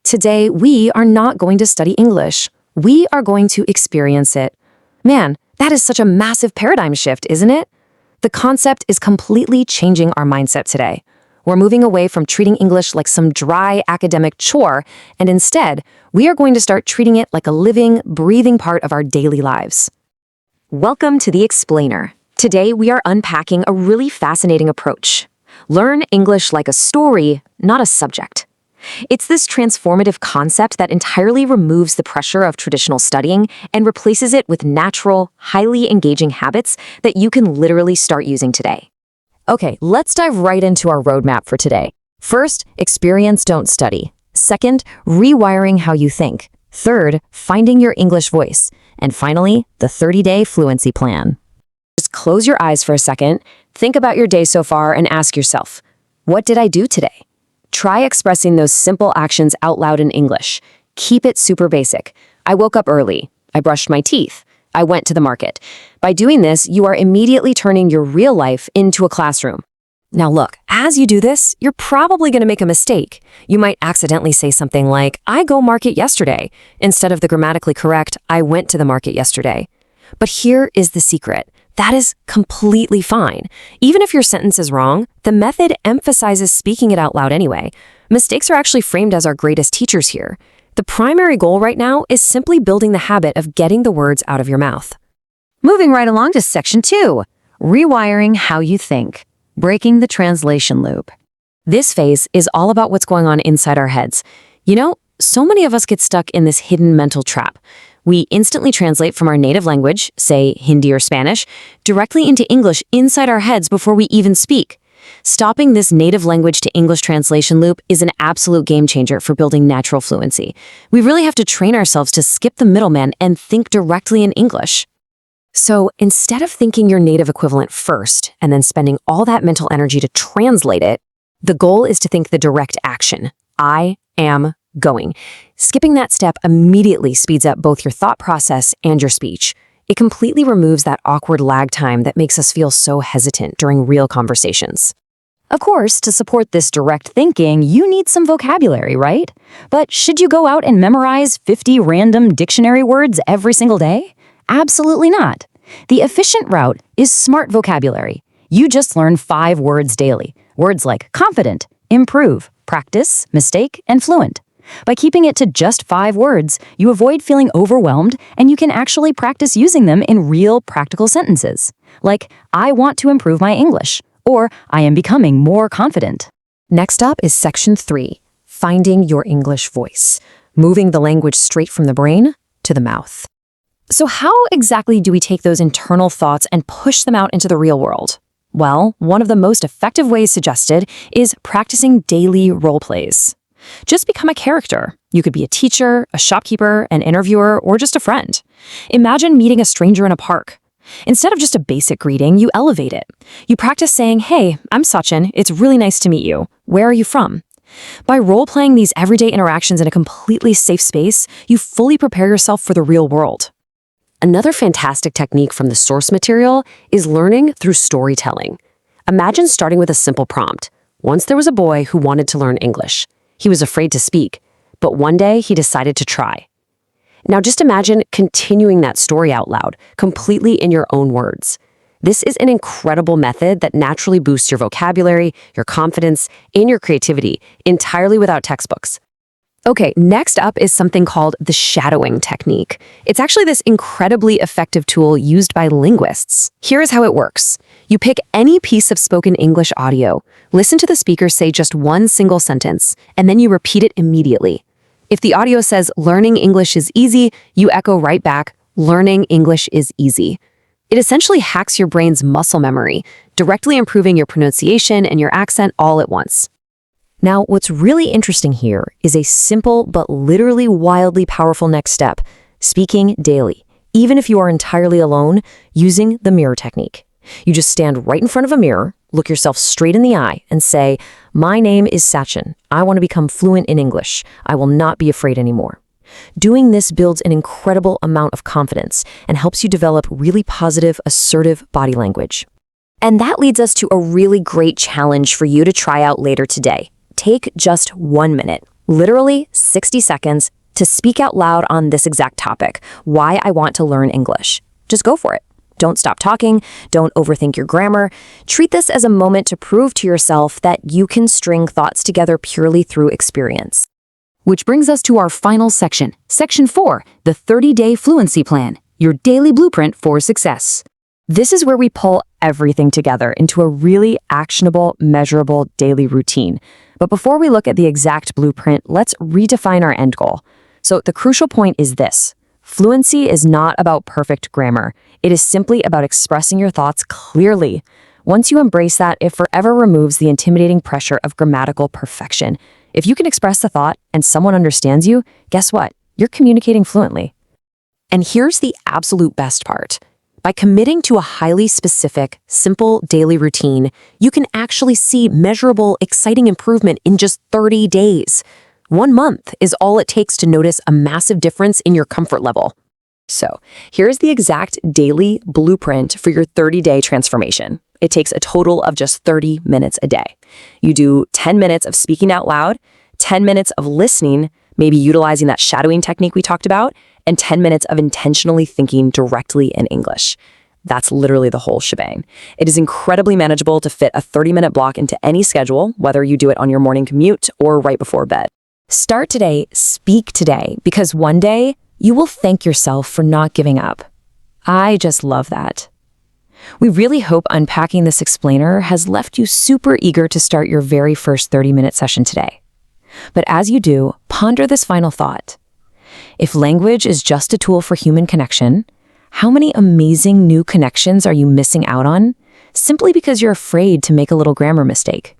Today, we are not going to study English. We are going to experience it. Man, that is such a massive paradigm shift, isn't it? The concept is completely changing our mindset today. We're moving away from treating English like some dry academic chore, and instead, we are going to start treating it like a living, breathing part of our daily lives. Welcome to The Explainer. Today, we are unpacking a really fascinating approach. Learn English like a story, not a subject. It's this transformative concept that entirely removes the pressure of traditional studying and replaces it with natural, highly engaging habits that you can literally start using today. Okay, let's dive right into our roadmap for today. First, experience, don't study. Second, rewiring how you think. Third, finding your English voice. And finally, the 30-day fluency plan. Just close your eyes for a second, think about your day so far, and ask yourself, what did I do today? Try expressing those simple actions out loud in English. Keep it super basic. I woke up early. I brushed my teeth. I went to the market. By doing this, you are immediately turning your real life into a classroom. Now look, as you do this, you're probably going to make a mistake. You might accidentally say something like, I go market yesterday, instead of the grammatically correct, I went to the market yesterday. But here is the secret. That is completely fine. Even if your sentence is wrong, the method emphasizes speaking it out loud anyway. Mistakes are actually framed as our greatest teachers here. The primary goal right now is simply building the habit of getting the words out of your mouth. Moving right along to section 2, rewiring how you think, breaking the translation loop. This phase is all about what's going on inside our heads. You know, so many of us get stuck in this hidden mental trap. We instantly translate from our native language, say Hindi or Spanish, directly into English inside our heads before we even speak. Stopping this native language to English translation loop is an absolute game changer for building natural fluency. We really have to train ourselves to skip the middleman and think directly in English. So instead of thinking your native equivalent first and then spending all that mental energy to translate it, the goal is to think the direct action. I am going. Skipping that step immediately speeds up both your thought process and your speech. It completely removes that awkward lag time that makes us feel so hesitant during real conversations. Of course, to support this direct thinking, you need some vocabulary, right? But should you go out and memorize 50 random dictionary words every single day? Absolutely not. The efficient route is smart vocabulary. You just learn 5 words daily. Words like confident, improve, practice, mistake, and fluent. By keeping it to just 5 words, you avoid feeling overwhelmed and you can actually practice using them in real practical sentences. Like, I want to improve my English, or I am becoming more confident. Next up is section 3, finding your English voice, moving the language straight from the brain to the mouth. So how exactly do we take those internal thoughts and push them out into the real world? Well, one of the most effective ways suggested is practicing daily role plays. Just become a character. You could be a teacher, a shopkeeper, an interviewer, or just a friend. Imagine meeting a stranger in a park. Instead of just a basic greeting, you elevate it. You practice saying, hey, I'm Sachin. It's really nice to meet you. Where are you from? By role-playing these everyday interactions in a completely safe space, you fully prepare yourself for the real world. Another fantastic technique from the source material is learning through storytelling. Imagine starting with a simple prompt. Once there was a boy who wanted to learn English. He was afraid to speak, but one day he decided to try. Now just imagine continuing that story out loud, completely in your own words. This is an incredible method that naturally boosts your vocabulary, your confidence, and your creativity, entirely without textbooks. Okay, next up is something called the shadowing technique. It's actually this incredibly effective tool used by linguists. Here is how it works. You pick any piece of spoken English audio, listen to the speaker say just one single sentence, and then you repeat it immediately. If the audio says, learning English is easy, you echo right back, learning English is easy. It essentially hacks your brain's muscle memory, directly improving your pronunciation and your accent all at once. Now, what's really interesting here is a simple but literally wildly powerful next step, speaking daily, even if you are entirely alone, using the mirror technique. You just stand right in front of a mirror, look yourself straight in the eye, and say, my name is Sachin. I want to become fluent in English. I will not be afraid anymore. Doing this builds an incredible amount of confidence and helps you develop really positive, assertive body language. And that leads us to a really great challenge for you to try out later today. Take just 1 minute. Literally 60 seconds to speak out loud on this exact topic, why I want to learn English. Just go for it. Don't stop talking. Don't overthink your grammar. Treat this as a moment to prove to yourself that you can string thoughts together purely through experience. Which brings us to our final section. Section 4, the 30-day fluency plan, your daily blueprint for success. This is where we pull everything together into a really actionable, measurable daily routine. But before we look at the exact blueprint, let's redefine our end goal. So the crucial point is this. Fluency is not about perfect grammar. It is simply about expressing your thoughts clearly. Once you embrace that, it forever removes the intimidating pressure of grammatical perfection. If you can express the thought and someone understands you, guess what? You're communicating fluently. And here's the absolute best part. By committing to a highly specific, simple daily routine, you can actually see measurable, exciting improvement in just 30 days. 1 month is all it takes to notice a massive difference in your comfort level. So, here's the exact daily blueprint for your 30-day transformation. It takes a total of just 30 minutes a day. You do 10 minutes of speaking out loud, 10 minutes of listening, maybe utilizing that shadowing technique we talked about, and 10 minutes of intentionally thinking directly in English. That's literally the whole shebang. It is incredibly manageable to fit a 30-minute block into any schedule, whether you do it on your morning commute or right before bed. Start today, speak today, because one day you will thank yourself for not giving up. I just love that. We really hope unpacking this explainer has left you super eager to start your very first 30-minute session today. But as you do, ponder this final thought. If language is just a tool for human connection, how many amazing new connections are you missing out on simply because you're afraid to make a little grammar mistake?